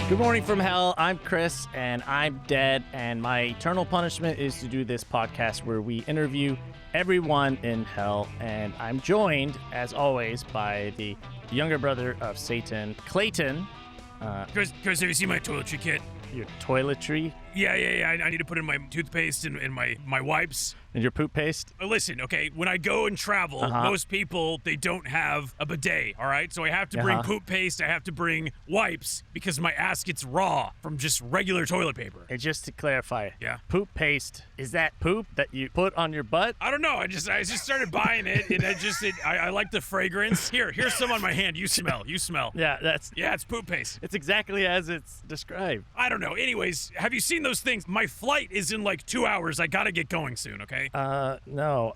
Good morning from hell. I'm Chris, and I'm dead, and my eternal punishment is to do this podcast where we interview everyone in hell, and I'm joined, as always, by the younger brother of Satan, Clayton. Chris, have you seen my toiletry kit? Your toiletry? Yeah. I need to put in my toothpaste and my wipes. And your poop paste? Listen, okay, when I go and travel, most people, they don't have a bidet, all right? So I have to bring poop paste, I have to bring wipes, because my ass gets raw from just regular toilet paper. And just to clarify, yeah, poop paste, is that poop that you put on your butt? I don't know, I just started buying it, and I like the fragrance. Here's some on my hand, you smell. Yeah, it's poop paste. It's exactly as it's described. I don't know, anyways, have you seen those things? My flight is in like 2 hours, I gotta get going soon, okay? No.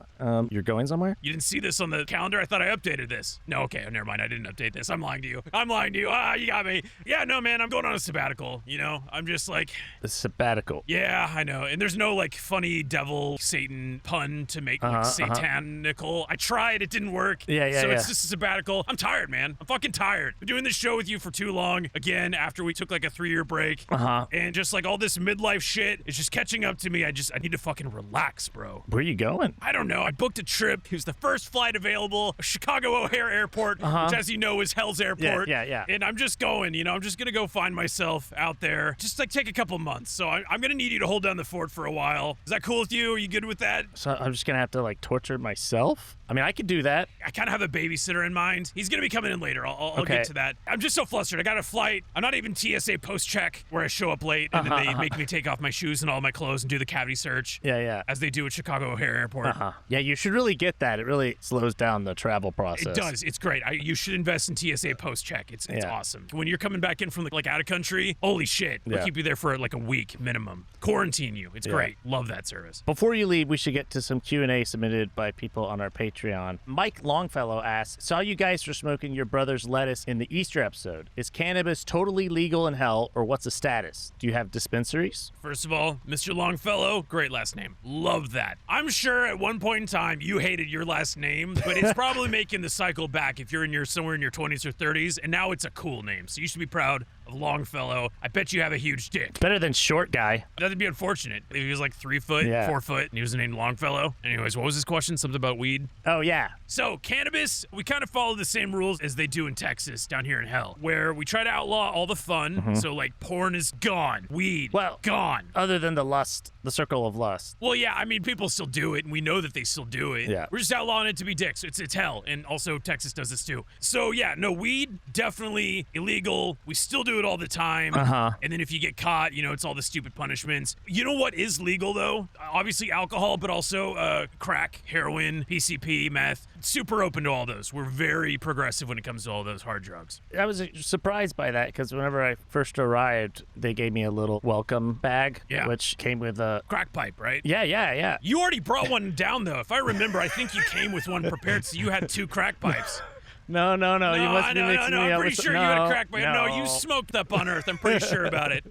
You're going somewhere? You didn't see this on the calendar? I thought I updated this. No, okay, never mind. I didn't update this. I'm lying to you. Ah, you got me. Yeah, no, man, I'm going on a sabbatical, you know? I'm just like... A sabbatical. Yeah, I know. And there's no, like, funny devil, Satan pun to make, like, satanical. I tried. It didn't work. So it's just a sabbatical. I'm tired, man. I'm fucking tired. I've been doing this show with you for too long. Again, after we took, like, a 3-year break. And just, like, all this midlife shit is just catching up to me. I need to fucking relax, bro. Where are you going? I don't know. I booked a trip. It was the first flight available. Chicago O'Hare Airport, which, as you know, is Hell's Airport. Yeah. And I'm just going, you know, I'm just going to go find myself out there. Just, like, take a couple months. So I'm going to need you to hold down the fort for a while. Is that cool with you? Are you good with that? So I'm just going to have to, like, torture myself? I mean, I could do that. I kind of have a babysitter in mind. He's going to be coming in later. I'll get to that. I'm just so flustered. I got a flight. I'm not even TSA post-check where I show up late and then they make me take off my shoes and all my clothes and do the cavity search. Yeah. As they do at Chicago O'Hare Airport. Yeah, you should really get that. It really slows down the travel process. It does. It's great. You should invest in TSA post-check. It's awesome. When you're coming back in from like out of country, holy shit. We'll keep you there for like a week minimum. Quarantine you. It's great. Love that service. Before you leave, we should get to some Q&A submitted by people on our Patreon. Mike Longfellow asks, saw you guys for smoking your brother's lettuce in the Easter episode. Is cannabis totally legal in hell, or what's the status? Do you have dispensaries? First of all, Mr. Longfellow, great last name. Love that. I'm sure at one point in time you hated your last name, but it's probably making the cycle back if you're somewhere in your 20s or 30s, and now it's a cool name. So you should be proud of Longfellow. I bet you have a huge dick. Better than short guy. That'd be unfortunate. If he was like 3 foot, 4 foot, and he was named Longfellow. Anyways, what was his question? Something about weed? Oh, yeah. So, cannabis, we kind of follow the same rules as they do in Texas, down here in hell, where we try to outlaw all the fun. So, like, porn is gone. Weed, gone. Other than the circle of lust. Well, yeah, I mean, people still do it, and we know that they still do it. Yeah. We're just outlawing it to be dicks. It's hell, and also Texas does this too. So, yeah, no, weed, definitely illegal. We still do it all the time. And then if you get caught, you know, it's all the stupid punishments. You know what is legal, though? Obviously alcohol, but also crack, heroin, PCP, meth. Super open to all those. We're very progressive when it comes to all those hard drugs. I was surprised by that because whenever I first arrived, they gave me a little welcome bag, which came with a... crack pipe, right? Yeah. You already brought one down, though. If I remember, I think you came with one prepared, so you had 2 crack pipes. No. You must be mixing me up. I'm pretty sure you had a crack pipe. No, you smoked up on Earth. I'm pretty sure about it.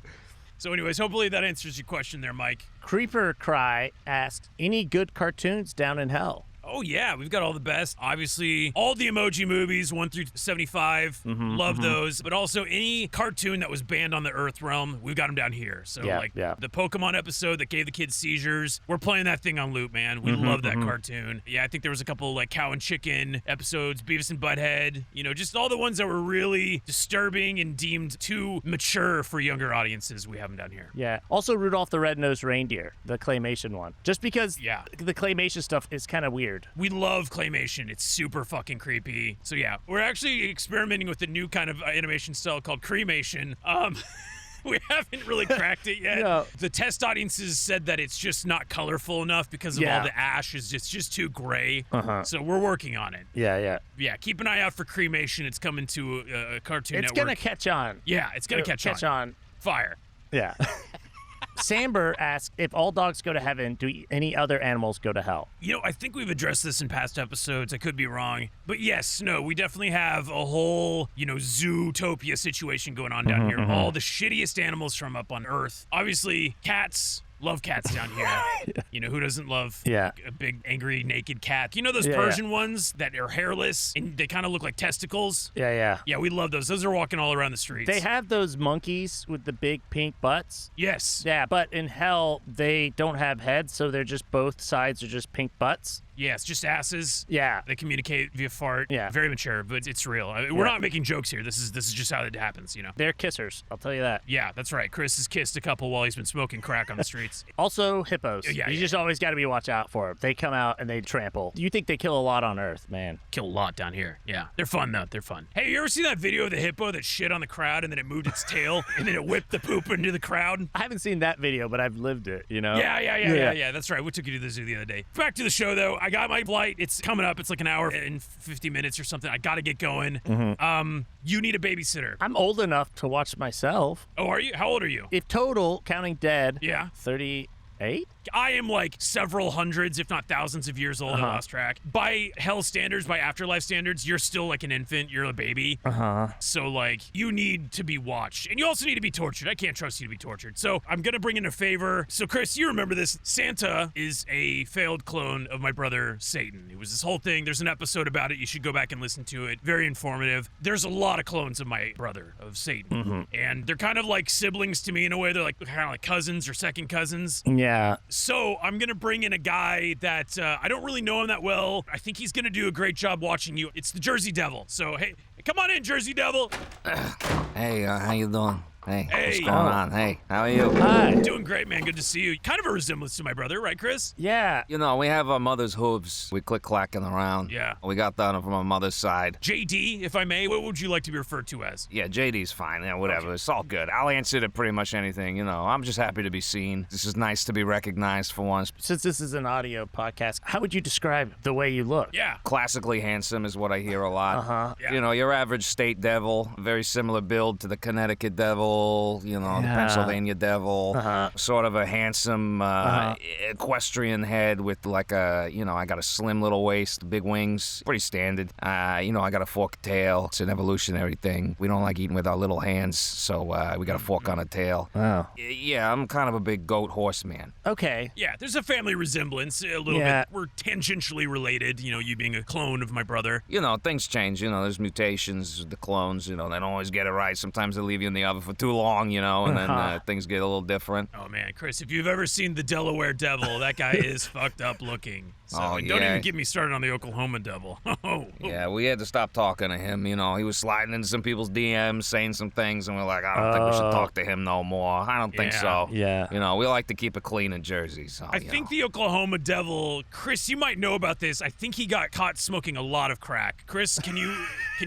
So anyways, hopefully that answers your question there, Mike. Creeper Cry asked, any good cartoons down in hell? Oh, yeah, we've got all the best. Obviously, all the Emoji movies, 1 through 75, love those. But also, any cartoon that was banned on the Earth realm, we've got them down here. So, the Pokemon episode that gave the kids seizures, we're playing that thing on loop, man. We love that cartoon. Yeah, I think there was a couple, like, Cow and Chicken episodes, Beavis and Butthead. You know, just all the ones that were really disturbing and deemed too mature for younger audiences. We have them down here. Yeah. Also, Rudolph the Red-Nosed Reindeer, the claymation one. Just because the claymation stuff is kind of weird. We love claymation. It's super fucking creepy. So yeah, we're actually experimenting with a new kind of animation style called cremation. We haven't really cracked it yet. No. The test audiences said that it's just not colorful enough because of all the ash. It's just too gray. So we're working on it. Yeah. Yeah, keep an eye out for cremation. It's coming to a Cartoon Network. It's going to catch on. Yeah, it's going to catch on. Fire. Yeah. Samber asks, if all dogs go to heaven, do any other animals go to hell? You know, I think we've addressed this in past episodes. I could be wrong. But yes, no, we definitely have a whole, Zootopia situation going on down here. All the shittiest animals from up on Earth. Obviously, cats, Love cats down here. You know, who doesn't love Yeah. a big, angry, naked cat? You know those Persian ones that are hairless and they kind of look like testicles? Yeah. Yeah, we love those. Those are walking all around the streets. They have those monkeys with the big pink butts. Yes. Yeah, but in hell, they don't have heads, so they're just both sides are just pink butts. Yeah, it's just asses. Yeah. They communicate via fart. Yeah. Very mature, but it's real. I mean, we're not making jokes here. This is just how it happens, you know? They're kissers, I'll tell you that. Yeah, that's right. Chris has kissed a couple while he's been smoking crack on the streets. Also, hippos. Yeah, you just always got to be watch out for them. They come out and they trample. You think they kill a lot on Earth, man. Kill a lot down here. Yeah. They're fun, though. They're fun. Hey, you ever see that video of the hippo that shit on the crowd and then it moved its tail and then it whipped the poop into the crowd? I haven't seen that video, but I've lived it, you know? Yeah. That's right. We took you to the zoo the other day. Back to the show, though. I got my flight. It's coming up. It's like an hour and 50 minutes or something. I got to get going. You need a babysitter. I'm old enough to watch myself. Oh, are you? How old are you? If total, counting dead, Yeah. 38? I am like several hundreds, if not thousands of years old. I lost track. By hell standards, by afterlife standards, you're still like an infant. You're a baby. So like you need to be watched. And you also need to be tortured. I can't trust you to be tortured. So I'm going to bring in a favor. So Chris, you remember this. Santa is a failed clone of my brother Satan. It was this whole thing. There's an episode about it. You should go back and listen to it. Very informative. There's a lot of clones of my brother, of Satan. And they're kind of like siblings to me in a way. They're like kind of like cousins or second cousins. Yeah. So I'm going to bring in a guy that I don't really know him that well. I think he's going to do a great job watching you. It's the Jersey Devil. So, hey, come on in, Jersey Devil. Hey, how you doing? Hey, Hey. what's going on? Hey, how are you? Hi. Doing great, man. Good to see you. Kind of a resemblance to my brother, right, Chris? Yeah. You know, we have our mother's hooves. We click-clacking around. Yeah. We got that from our mother's side. JD, if I may, what would you like to be referred to as? Yeah, JD's fine. Yeah, whatever. It's all good. I'll answer to pretty much anything, you know. I'm just happy to be seen. This is nice to be recognized for once. Since this is an audio podcast, how would you describe the way you look? Yeah. Classically handsome is what I hear a lot. Yeah. You know, your average state devil, very similar build to the Connecticut devil, you know, the Pennsylvania devil. Sort of a handsome equestrian head with like a, you know, I got a slim little waist, big wings, pretty standard. You know, I got a forked tail. It's an evolutionary thing. We don't like eating with our little hands, so we got a fork on a tail. Wow. Yeah, I'm kind of a big goat horse man. Okay. Yeah, there's a family resemblance a little bit. We're tangentially related, you know, you being a clone of my brother. You know, things change. You know, there's mutations, the clones, you know, they don't always get it right. Sometimes they leave you in the oven for too long, you know, and then things get a little different. Oh, man, Chris, if you've ever seen the Delaware Devil, that guy is fucked up looking. So don't even get me started on the Oklahoma Devil. Yeah, we had to stop talking to him. You know, he was sliding into some people's DMs, saying some things, and we're like, I don't think we should talk to him no more. I don't think so. Yeah. You know, we like to keep it clean in Jersey. So, I think the Oklahoma Devil, Chris, you might know about this. I think he got caught smoking a lot of crack. Chris, can you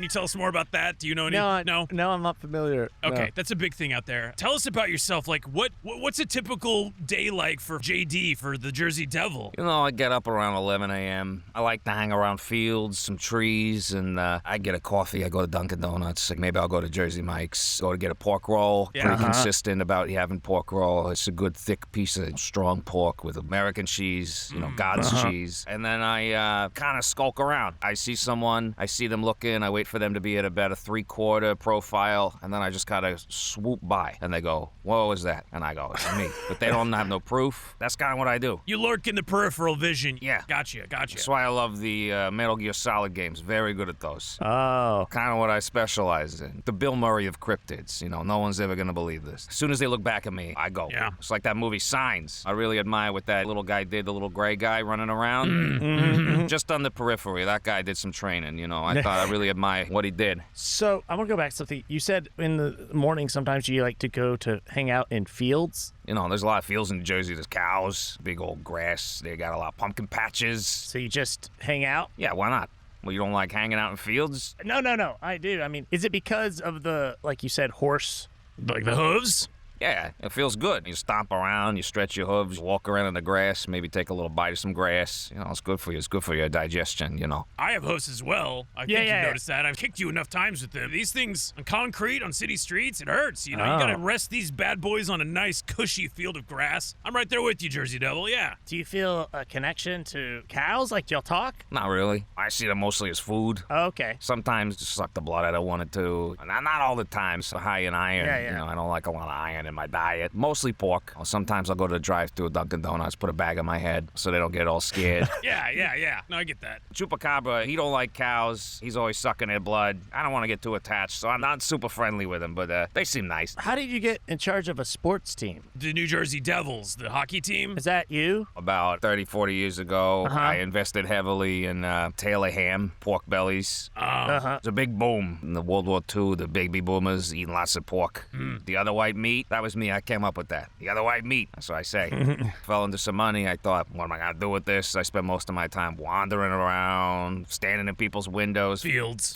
tell us more about that? Do you know any? No, I'm not familiar. Okay, No. that's a big thing out there. Tell us about yourself. Like, what's a typical day like for JD, for the Jersey Devil? You know, I get up around 11 a.m. I like to hang around fields, some trees, and I get a coffee. I go to Dunkin' Donuts. Like maybe I'll go to Jersey Mike's. Go to get a pork roll. Yeah. Pretty consistent about having pork roll. It's a good thick piece of strong pork with American cheese, you know, God's cheese. And then I kind of skulk around. I see someone. I see them looking. I wait for them to be at about a 3/4 profile, and then I just kind of swoop by. And they go, "What was that?" And I go, "It's me." But they don't have no proof. That's kind of what I do. You lurk in the peripheral vision. Yeah. Gotcha. That's why I love the Metal Gear Solid games. Very good at those. Oh. Kind of what I specialize in. The Bill Murray of cryptids. You know, no one's ever going to believe this. As soon as they look back at me, I go. Yeah. It's like that movie Signs. I really admire what that little guy did, the little gray guy running around. Just on the periphery. That guy did some training, you know. I thought I really admire what he did. So I want to go back to something. You said in the morning sometimes you like to go to hang out in fields. You know, there's a lot of fields in New Jersey. There's cows, big old grass. They got a lot of pumpkin patches. So you just hang out? Yeah, why not? Well, you don't like hanging out in fields? No. I do. I mean, is it because of the, like you said, horse? Like the hooves? Yeah, it feels good. You stomp around, you stretch your hooves, you walk around in the grass, maybe take a little bite of some grass. You know, it's good for you. It's good for your digestion, you know. I have hooves as well. I think you noticed that. I've kicked you enough times with them. These things on concrete, on city streets, it hurts. You know, you gotta rest these bad boys on a nice, cushy field of grass. I'm right there with you, Jersey Devil, yeah. Do you feel a connection to cows? Like, do y'all talk? Not really. I see them mostly as food. Oh, okay. Sometimes just suck the blood I don't want it to. Not all the time, so high in iron. Yeah. You know, I don't like a lot of iron in my diet. Mostly pork. Sometimes I'll go to the drive-thru Dunkin' Donuts, put a bag on my head so they don't get all scared. Yeah. No, I get that. Chupacabra, he don't like cows. He's always sucking their blood. I don't want to get too attached, so I'm not super friendly with him, but they seem nice. How did you get in charge of a sports team? The New Jersey Devils, the hockey team. Is that you? About 30, 40 years ago, I invested heavily in Taylor ham, pork bellies. It's a big boom in the World War II. The baby boomers eating lots of pork. The other white meat, that was me. I came up with that. The other white meat, that's what I say. Fell into some money. I thought, what am I going to do with this? I spent most of my time wandering around, standing in people's windows. Fields.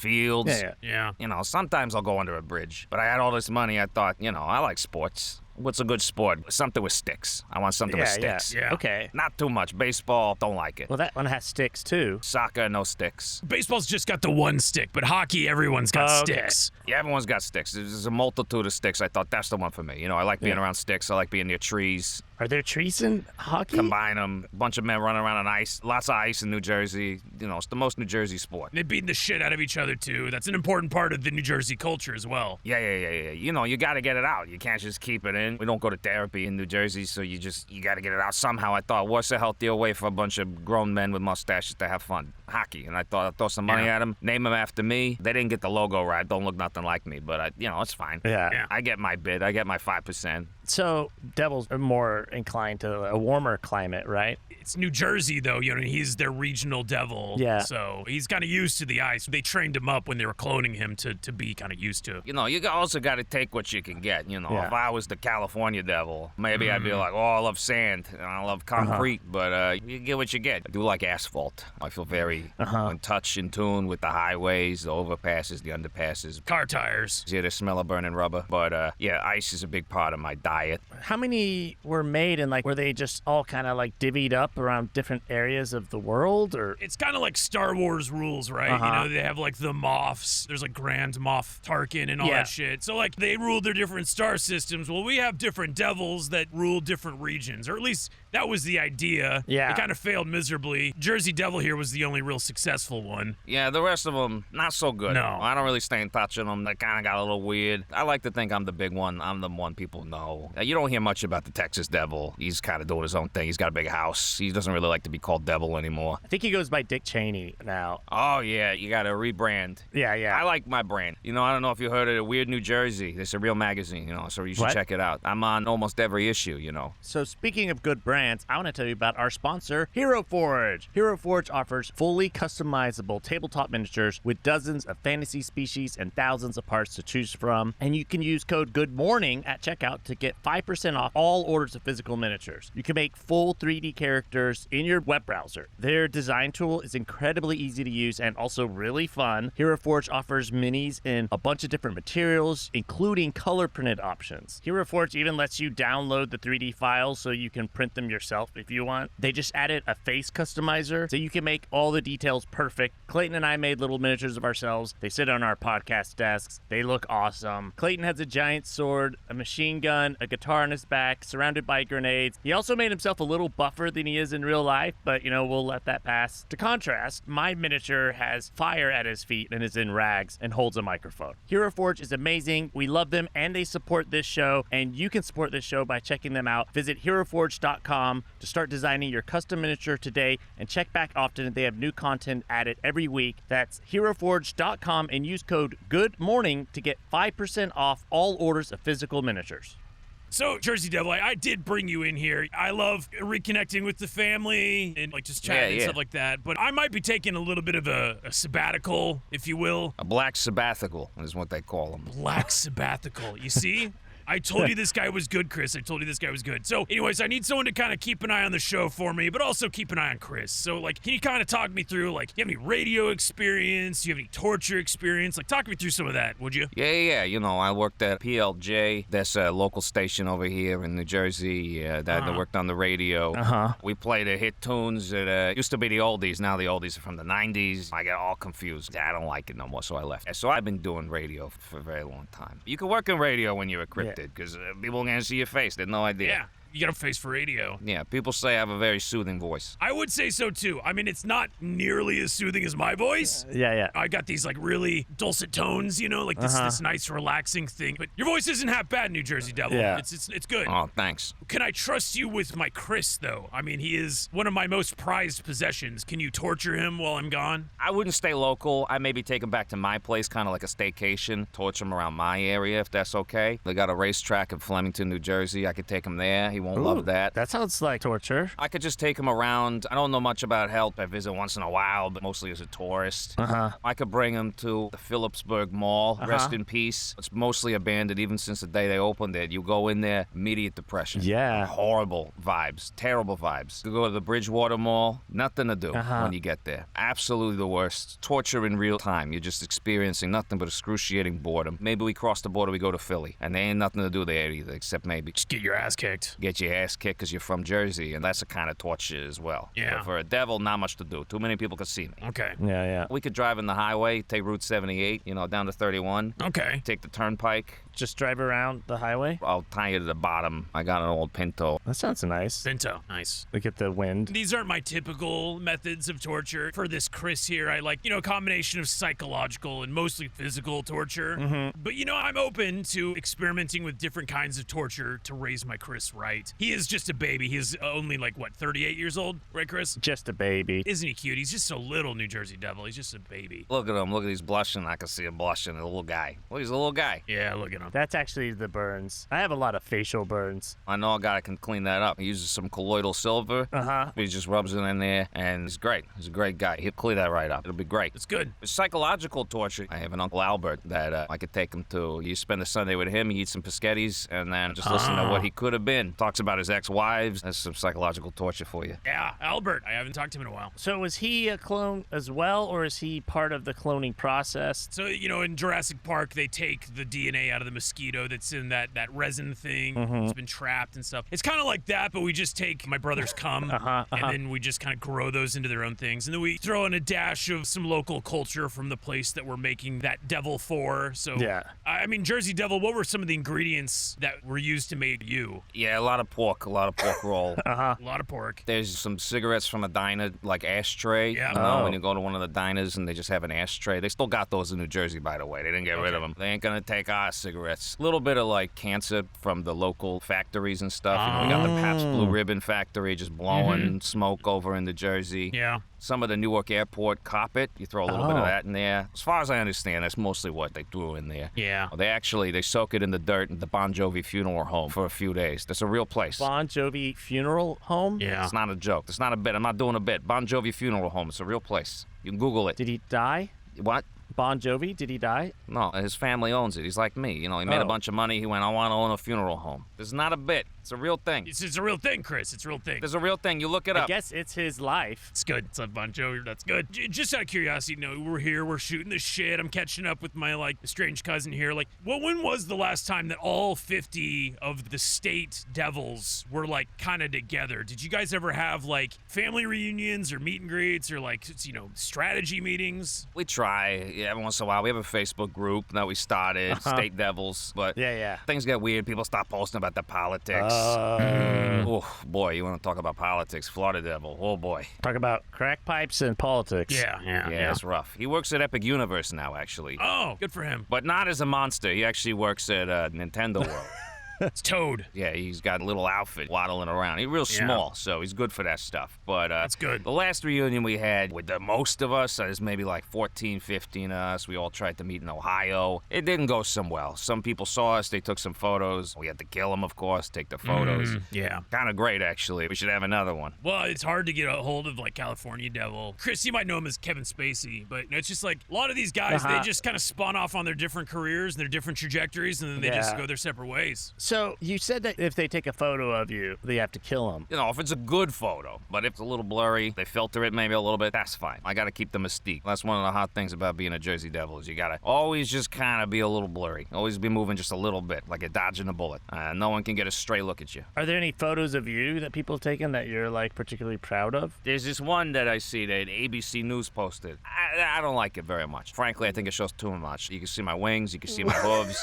Yeah. You know, sometimes I'll go under a bridge. But I had all this money. I thought, you know, I like sports. What's a good sport? Something with sticks. I want something with sticks. Yeah. Okay. Not too much. Baseball, don't like it. Well, that one has sticks, too. Soccer, no sticks. Baseball's just got the one stick, but hockey, everyone's got sticks. Yeah, everyone's got sticks. There's a multitude of sticks. I thought that's the one for me. You know, I like being around sticks. I like being near trees. Are there trees in hockey? Combine them. A bunch of men running around on ice. Lots of ice in New Jersey. You know, it's the most New Jersey sport. They're beating the shit out of each other, too. That's an important part of the New Jersey culture as well. Yeah. You know, you got to get it out. You can't just keep it in. We don't go to therapy in New Jersey, so you got to get it out somehow. I thought, what's a healthier way for a bunch of grown men with mustaches to have fun? Hockey. And I thought I'd throw some money at them, name them after me. They didn't get the logo right. Don't look nothing like me, but, you know, it's fine. Yeah. I get my bid. I get my 5%. So Devils are more inclined to a warmer climate, right? It's New Jersey, though. You know, he's their regional devil. Yeah. So he's kind of used to the ice. They trained him up when they were cloning him to be kind of used to it. You know, you also got to take what you can get. You know, if I was the California devil, maybe I'd be like, oh, I love sand and I love concrete, but you get what you get. I do like asphalt. I feel very in touch, in tune with the highways, the overpasses, the underpasses. Car tires. Yeah, the smell of burning rubber. But yeah, ice is a big part of my diet. How many were made and were they just all kind of divvied up around different areas of the world, or? It's kind of like Star Wars rules, right? You know, they have the Moffs. There's Grand Moff Tarkin and all that shit. So they ruled their different star systems. Well, we have different devils that rule different regions, or at least that was the idea. Yeah. It kind of failed miserably. Jersey Devil here was the only real successful one. Yeah, the rest of them, not so good. No. I don't really stay in touch with them. They kind of got a little weird. I like to think I'm the big one. I'm the one people know. You don't hear much about the Texas Devil. He's kind of doing his own thing. He's got a big house. He doesn't really like to be called Devil anymore. I think he goes by Dick Cheney now. Oh, yeah. You got to rebrand. Yeah. I like my brand. You know, I don't know if you heard of it, Weird New Jersey. It's a real magazine, you know, so you should check it out. I'm on almost every issue, you know. So speaking of good brands, I want to tell you about our sponsor, Hero Forge. Hero Forge offers fully customizable tabletop miniatures with dozens of fantasy species and thousands of parts to choose from. And you can use code GOODMORNING at checkout to get 5% off all orders of physical miniatures. You can make full 3D characters in your web browser. Their design tool is incredibly easy to use and also really fun. Hero Forge offers minis in a bunch of different materials, including color printed options. Hero Forge even lets you download the 3D files so you can print them yourself if you want. They just added a face customizer so you can make all the details perfect. Clayton and I made little miniatures of ourselves. They sit on our podcast desks. They look awesome. Clayton has a giant sword, a machine gun, a guitar on his back, surrounded by grenades. He also made himself a little buffer than he is in real life, but we'll let that pass. To contrast, my miniature has fire at his feet and is in rags and holds a microphone. Hero Forge is amazing. We love them and they support this show, and you can support this show by checking them out. Visit heroforge.com to start designing your custom miniature today and check back often. They have new content added every week. That's heroforge.com and use code GOODMORNING to get 5% off all orders of physical miniatures. So, Jersey Devil, I did bring you in here. I love reconnecting with the family and just chatting and stuff like that. But I might be taking a little bit of a sabbatical, if you will. A black sabbatical is what they call them. Black sabbatical. You see? I told you this guy was good, Chris. I told you this guy was good. So, anyways, I need someone to kind of keep an eye on the show for me, but also keep an eye on Chris. So, can you kind of talk me through, do you have any radio experience? Do you have any torture experience? Talk me through some of that, would you? Yeah. I worked at PLJ. That's a local station over here in New Jersey that worked on the radio. We played the hit tunes that used to be the oldies. Now the oldies are from the 90s. I got all confused. I don't like it no more, so I left. So I've been doing radio for a very long time. You can work in radio when you're a Cryptid. Because people are going to see your face. They have no idea. Yeah. You got a face for radio. Yeah, people say I have a very soothing voice. I would say so too. I mean, it's not nearly as soothing as my voice. Yeah. I got these like really dulcet tones, you know, like this nice relaxing thing. But your voice isn't half bad, New Jersey Devil. Yeah. It's good. Oh, thanks. Can I trust you with my Chris, though? I mean, he is one of my most prized possessions. Can you torture him while I'm gone? I wouldn't stay local. I maybe take him back to my place, kind of like a staycation, torture him around my area, if that's okay. They got a racetrack in Flemington, New Jersey. I could take him there. He won't love that. That sounds like torture. I could just take him around. I don't know much about health. I visit once in a while, but mostly as a tourist. I could bring him to the Phillipsburg Mall. Rest in peace. It's mostly abandoned even since the day they opened it. You go in there, immediate depression. Yeah. Horrible vibes. Terrible vibes. You go to the Bridgewater Mall, nothing to do when you get there. Absolutely the worst. Torture in real time. You're just experiencing nothing but excruciating boredom. Maybe we cross the border, we go to Philly, and there ain't nothing to do there either, except maybe Just get your ass kicked. get your ass kicked because you're from Jersey, and that's a kind of torture as well. Yeah. But for a devil, not much to do. Too many people can see me. Okay. Yeah. We could drive in the highway, take Route 78, down to 31. Okay. Take the turnpike. Just drive around the highway? I'll tie you to the bottom. I got an old Pinto. That sounds nice. Pinto. Nice. Look at the wind. These aren't my typical methods of torture. For this Chris here, I like, a combination of psychological and mostly physical torture. But, I'm open to experimenting with different kinds of torture to raise my Chris right. He is just a baby. He is only 38 years old? Right, Chris? Just a baby. Isn't he cute? He's just so little, New Jersey Devil. He's just a baby. Look at him. Look at he's blushing. I can see him blushing. A little guy. Look, he's a little guy. Yeah, look at him. That's actually the burns. I have a lot of facial burns. I know a guy can clean that up. He uses some colloidal silver. He just rubs it in there, and he's great. He's a great guy. He'll clean that right up. It'll be great. It's good. It's psychological torture. I have an Uncle Albert that I could take him to. You spend the Sunday with him, you eat some Pescettis, and then just listen to what he could have been. Talks about his ex-wives. That's some psychological torture for you. Yeah, Albert. I haven't talked to him in a while. So was he a clone as well, or is he part of the cloning process? So, in Jurassic Park, they take the DNA out of the mosquito that's in that resin thing. It's been trapped and stuff. It's kind of like that, but we just take my brother's cum, and then we just kind of grow those into their own things. And then we throw in a dash of some local culture from the place that we're making that devil for. So, yeah. I mean, Jersey Devil, what were some of the ingredients that were used to make you? Yeah, a lot of pork roll. A lot of pork. There's some cigarettes from a diner, like ashtray. Yeah. When you go to one of the diners and they just have an ashtray. They still got those in New Jersey, by the way. They didn't get rid of them. They ain't gonna take our cigarettes. A little bit of cancer from the local factories and stuff. We got the Pabst Blue Ribbon factory just blowing smoke over in New Jersey. Yeah. Some of the Newark Airport carpet, you throw a little bit of that in there. As far as I understand, that's mostly what they threw in there. Yeah. They soak it in the dirt in the Bon Jovi funeral home for a few days. That's a real place. Bon Jovi funeral home? Yeah. It's not a joke. It's not a bit. I'm not doing a bit. Bon Jovi funeral home. It's a real place. You can Google it. Did he die? What? Bon Jovi, did he die? No, his family owns it. He's like me. He made a bunch of money. He went, I want to own a funeral home. This is not a bit. It's a real thing. It's a real thing, Chris. It's a real thing. There's a real thing. You look it I up. guess it's his life. It's good. It's a Bon Jovi. That's good. Just out of curiosity, we're here. We're shooting the shit. I'm catching up with my, strange cousin here. When was the last time that all 50 of the state devils were, kind of together? Did you guys ever have, family reunions or meet and greets or, strategy meetings? We try. Yeah, every once in a while. We have a Facebook group that we started, State Devils. But Yeah. things get weird. People stop posting about the politics. Oh, boy, you want to talk about politics. Florida Devil. Oh, boy. Talk about crack pipes and politics. Yeah. It's rough. He works at Epic Universe now, actually. Oh, good for him. But not as a monster. He actually works at Nintendo World. It's Toad. Yeah, he's got a little outfit waddling around. He's real small, so he's good for that stuff. But that's good. The last reunion we had with the most of us, there's maybe 14, 15 of us. We all tried to meet in Ohio. It didn't go so well. Some people saw us. They took some photos. We had to kill them, of course, take the photos. Yeah. Kind of great, actually. We should have another one. Well, it's hard to get a hold of, California Devil. Chris, you might know him as Kevin Spacey, but it's just a lot of these guys, they just kind of spawn off on their different careers and their different trajectories, and then they just go their separate ways. So you said that if they take a photo of you, they have to kill them. If it's a good photo, but if it's a little blurry, they filter it maybe a little bit, that's fine. I got to keep the mystique. That's one of the hot things about being a Jersey Devil is you got to always just kind of be a little blurry. Always be moving just a little bit, like you're dodging a bullet. No one can get a straight look at you. Are there any photos of you that people have taken that you're, particularly proud of? There's this one that I see that ABC News posted. I don't like it very much. Frankly, I think it shows too much. You can see my wings, you can see my hooves.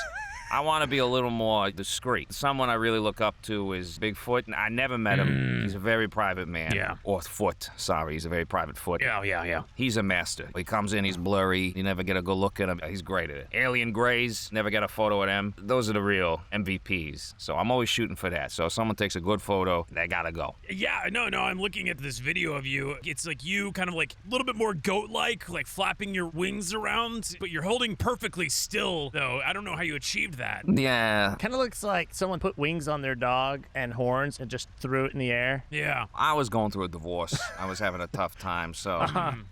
I want to be a little more discreet. Someone I really look up to is Bigfoot. I never met him. He's a very private man. Yeah. Or foot. Sorry, he's a very private foot. Yeah. He's a master. He comes in, he's blurry. You never get a good look at him. He's great at it. Alien Greys, never get a photo of them. Those are the real MVPs. So I'm always shooting for that. So if someone takes a good photo, they gotta go. Yeah, no, I'm looking at this video of you. It's like you kind of like a little bit more goat-like, like flapping your wings around, but you're holding perfectly still, though. I don't know how you achieved that. Yeah. Kind of looks like someone put wings on their dog and horns and just threw it in the air. Yeah. I was going through a divorce. I was having a tough time, so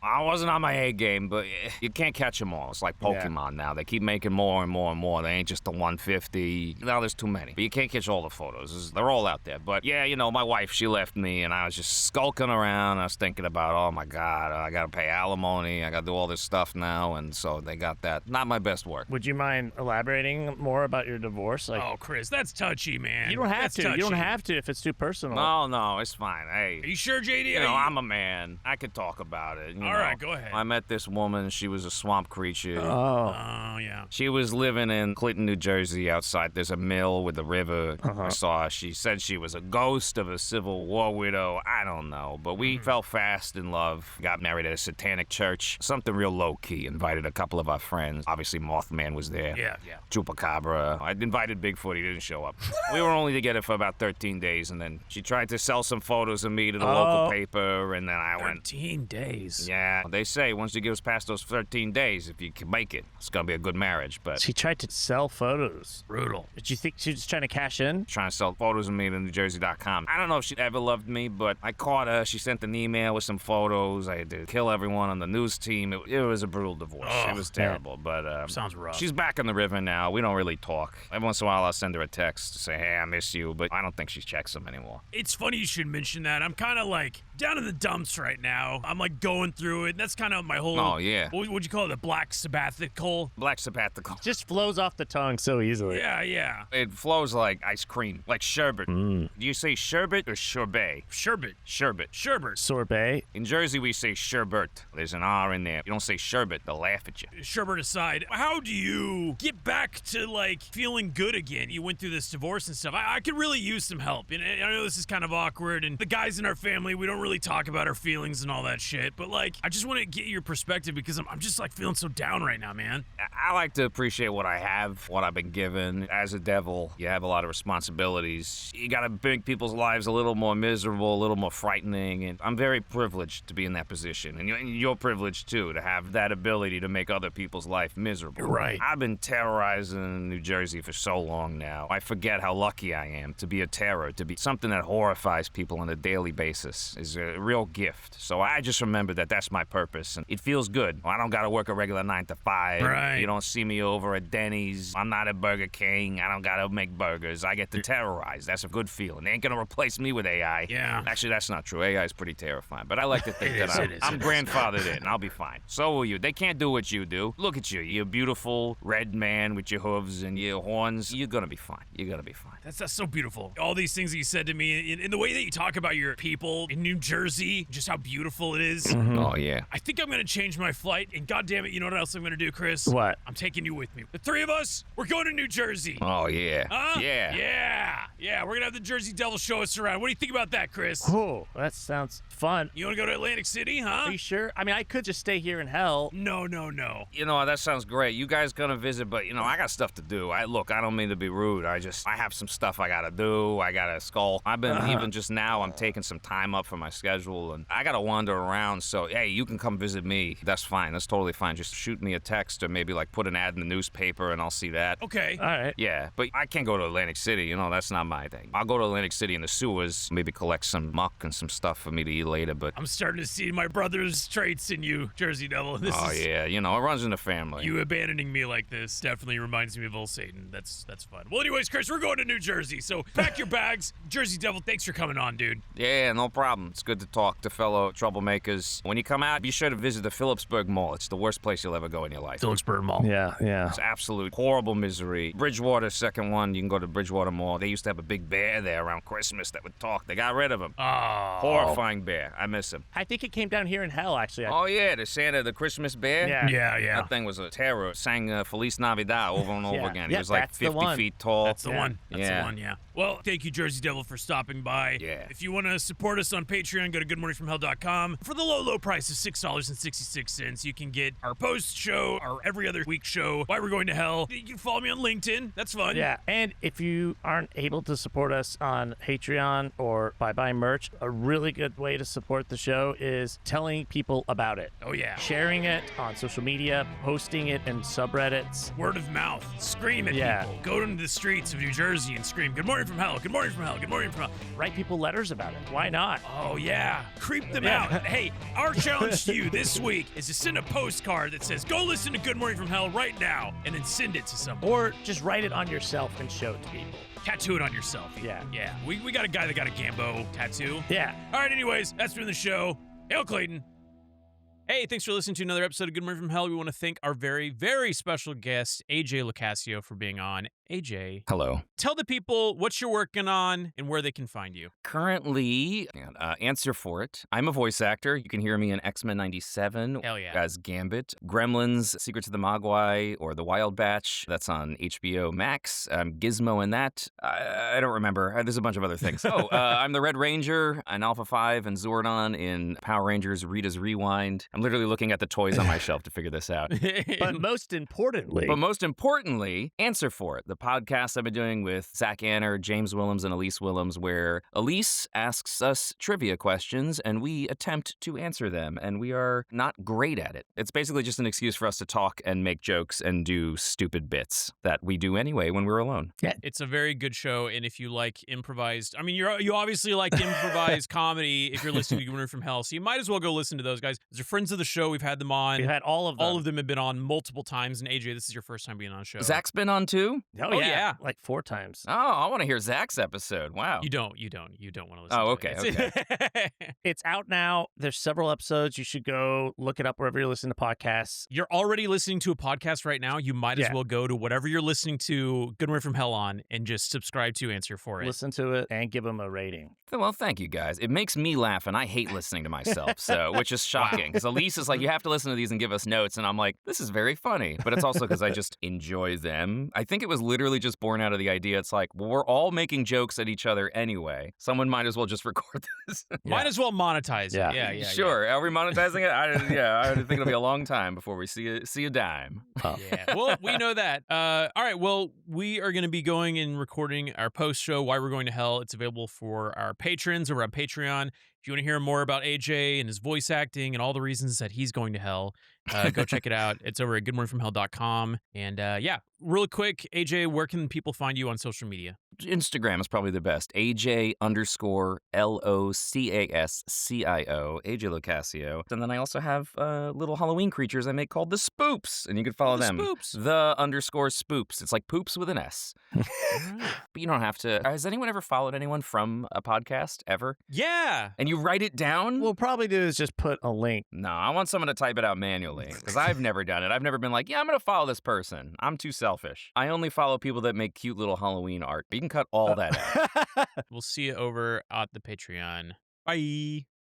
I wasn't on my A game, but you can't catch them all. It's like Pokemon now. They keep making more and more and more. They ain't just the 150. Now there's too many. But you can't catch all the photos. They're all out there. But yeah, my wife, she left me, and I was just skulking around. I was thinking about, oh my God, I got to pay alimony. I got to do all this stuff now, and so they got that. Not my best work. Would you mind elaborating more about your divorce? Oh, Chris, that's touchy, man. You don't have to. Touchy. You don't have to if it's too personal. No, it's fine. Hey. Are you sure, JD? I'm a man. I could talk about it. All right, go ahead. I met this woman. She was a swamp creature. Oh, yeah. She was living in Clayton, New Jersey, outside. There's a mill with a river. I saw her. She said she was a ghost of a Civil War widow. I don't know. But we fell fast in love. Got married at a satanic church. Something real low-key. Invited a couple of our friends. Obviously, Mothman was there. Yeah. Chupacabra. I invited Bigfoot. He didn't show up. We were only together for about 13 days, and then she tried to sell some photos of me to the local paper, and then I went... 13 days. Yeah. They say once you get past those 13 days, if you can make it, it's going to be a good marriage, but... She tried to sell photos. Brutal. Did you think she was trying to cash in? Trying to sell photos of me to NewJersey.com. I don't know if she ever loved me, but I caught her. She sent an email with some photos. I had to kill everyone on the news team. It was a brutal divorce. It was terrible, but... Sounds rough. She's back in the river now. We don't really talk. Every once in a while, I'll send her a text to say, hey, I miss you, but I don't think she checks them anymore. It's funny you should mention that. I'm kind of like down in the dumps right now. I'm like going through it. That's kind of my whole... Oh, yeah. What would you call it? The black sabbatical? Black sabbatical. Just flows off the tongue so easily. Yeah. It flows like ice cream, like sherbet. Do you say sherbet or sherbet? Sherbet. Sorbet. In Jersey, we say sherbet. There's an R in there. You don't say sherbet, they'll laugh at you. Sherbet aside, how do you get back to like feeling good again? You went through this divorce and stuff. I could really use some help. And I know this is kind of awkward, and the guys in our family, we don't really talk about our feelings and all that shit. But like, I just want to get your perspective because I'm just like feeling so down right now, man. I like to appreciate what I have, what I've been given. As a devil, you have a lot of responsibilities. You got to make people's lives a little more miserable, a little more frightening. And I'm very privileged to be in that position. And you're privileged too, to have that ability to make other people's life miserable. You're right. I've been terrorizing New Jersey for so long now. I forget how lucky I am to be a terror, to be something that horrifies people on a daily basis is a real gift. So I just remember that that's my purpose, and it feels good. I don't got to work a regular 9 to 5. Right. You don't see me over at Denny's. I'm not at Burger King. I don't got to make burgers. I get to terrorize. That's a good feeling. They ain't going to replace me with AI. Yeah. Actually, that's not true. AI is pretty terrifying, but I like to think that I'm grandfathered in. I'll be fine. So will you. They can't do what you do. Look at you. You're a beautiful red man with your hooves and your horns. You're going to be fine. You're going to be fine. That's so beautiful. All these things that you said to me, in the way that you talk about your people in New Jersey, just how beautiful it is. Oh, yeah. I think I'm going to change my flight, and goddamn it, you know what else I'm going to do, Chris? What? I'm taking you with me. The three of us, we're going to New Jersey. Oh, yeah. Huh? Yeah. Yeah, we're going to have the Jersey Devil show us around. What do you think about that, Chris? Oh, that sounds fun. You want to go to Atlantic City, huh? Are you sure? I mean, I could just stay here in hell. No. You know, that sounds great. You guys gonna visit, but, I got stuff to do. I don't mean to be rude. I have some stuff I gotta do. I gotta skulk. I've been, even just now, I'm taking some time up from my schedule, and I gotta wander around, so, hey, you can come visit me. That's fine. That's totally fine. Just shoot me a text or maybe, put an ad in the newspaper, and I'll see that. Okay. All right. Yeah, but I can't go to Atlantic City. That's not my thing. I'll go to Atlantic City in the sewers, maybe collect some muck and some stuff for me to eat later, but... I'm starting to see my brother's traits in you, Jersey Devil. Yeah, it runs in the family. You abandoning me like this definitely reminds me of old Satan. That's fun. Well, anyways, Chris, we're going to New Jersey, so pack your bags. Jersey Devil, thanks for coming on, dude. Yeah, no problem. It's good to talk to fellow troublemakers. When you come out, be sure to visit the Phillipsburg Mall. It's the worst place you'll ever go in your life. Phillipsburg Mall. Yeah. It's absolute horrible misery. Bridgewater, second one, you can go to Bridgewater Mall. They used to have a big bear there around Christmas that would talk. They got rid of him. Oh. Horrifying bear. I miss him. I think it came down here in hell, actually. Oh, yeah, the Santa, the Christmas bear? Yeah. Yeah. That thing was a terror. Sang Feliz Navidad over and over again. He was like 50 feet tall. That's the one. That's the one, yeah. Well, thank you, Jersey Devil, for stopping by. Yeah. If you want to support us on Patreon, go to goodmorningfromhell.com. For the low price of $6.66, you can get our post show, our every other week show, Why We're Going to Hell. You can follow me on LinkedIn. That's fun. Yeah, and if you aren't able to support us on Patreon or by buying merch, a really good way to support the show is telling people about it. Oh, yeah. Sharing it on social media, posting it in subreddits. Word of mouth. Scream at people. Go into the streets of New Jersey and scream, "Good morning from hell, good morning from hell, good morning from hell." Write people letters about it. Why not? Oh, yeah. Creep them out. Hey, our challenge to you this week is to send a postcard that says, "Go listen to Good Morning from Hell right now," and then send it to someone. Or just write it on yourself and show it to people. Tattoo it on yourself. Yeah. Yeah. We got a guy that got a Gambo tattoo. Yeah. All right, anyways, that's been the show. Hail Clayton. Hey, thanks for listening to another episode of Good Morning from Hell. We want to thank our very, very special guest, AJ LoCascio, for being on. AJ. Hello. Tell the people what you're working on and where they can find you. Currently, answer for it. I'm a voice actor. You can hear me in X-Men 97 Hell yeah. as Gambit, Gremlins, Secrets of the Mogwai, or The Wild Batch. That's on HBO Max. I'm Gizmo in that. I don't remember. There's a bunch of other things. I'm the Red Ranger, an Alpha 5, and Zordon in Power Rangers Rita's Rewind. I'm literally looking at the toys on my shelf to figure this out. But most importantly, answer for it. The podcast I've been doing with Zach Anner, James Willems, and Elise Willems, where Elise asks us trivia questions and we attempt to answer them, and we are not great at it. It's basically just an excuse for us to talk and make jokes and do stupid bits that we do anyway when we're alone. Yeah. It's a very good show, and if you like improvised, I mean, you obviously like improvised comedy if you're listening to Good Morning from Hell, so you might as well go listen to those guys. Those are friends of the show. We've had them on. We've had all of them. All of them have been on multiple times, and AJ, this is your first time being on a show. Zach's been on too? Oh yeah. Like 4 times. Oh, I want to hear Zach's episode. Wow. You don't want to listen Oh, to okay, it. It's out now. There's several episodes. You should go look it up wherever you're listening to podcasts. You're already listening to a podcast right now. You might as well go to whatever you're listening to Good Morning from Hell on and just subscribe to Answer for it. Listen to it and give them a rating. Well, thank you guys. It makes me laugh, and I hate listening to myself, which is shocking. Because Elise is like, you have to listen to these and give us notes, and I'm like, this is very funny. But it's also because I just enjoy them. I think it was literally just born out of the idea. It's like, well, we're all making jokes at each other anyway. Someone might as well just record this. Might as well monetize it. Yeah. Sure. Are we monetizing it? I think it'll be a long time before we see a dime. Oh. Yeah. Well, we know that. All right. Well, we are going to be going and recording our post show, Why We're Going to Hell. It's available for our patrons over on Patreon. If you want to hear more about AJ and his voice acting and all the reasons that he's going to hell, go check it out. It's over at goodmorningfromhell.com. And really quick, AJ, where can people find you on social media? Instagram is probably the best. AJ_LOCASCIO, AJ LoCascio. And then I also have little Halloween creatures I make called the Spoops, and you can follow them. Spoops. The_Spoops. It's like poops with an S. But you don't have to. Has anyone ever followed anyone from a podcast ever? Yeah. And you write it down? What we'll probably do is just put a link. No, I want someone to type it out manually, because I've never done it. I've never been like, yeah, I'm going to follow this person. I'm too selfish. I only follow people that make cute little Halloween art. You can cut all that out. We'll see you over at the Patreon. Bye.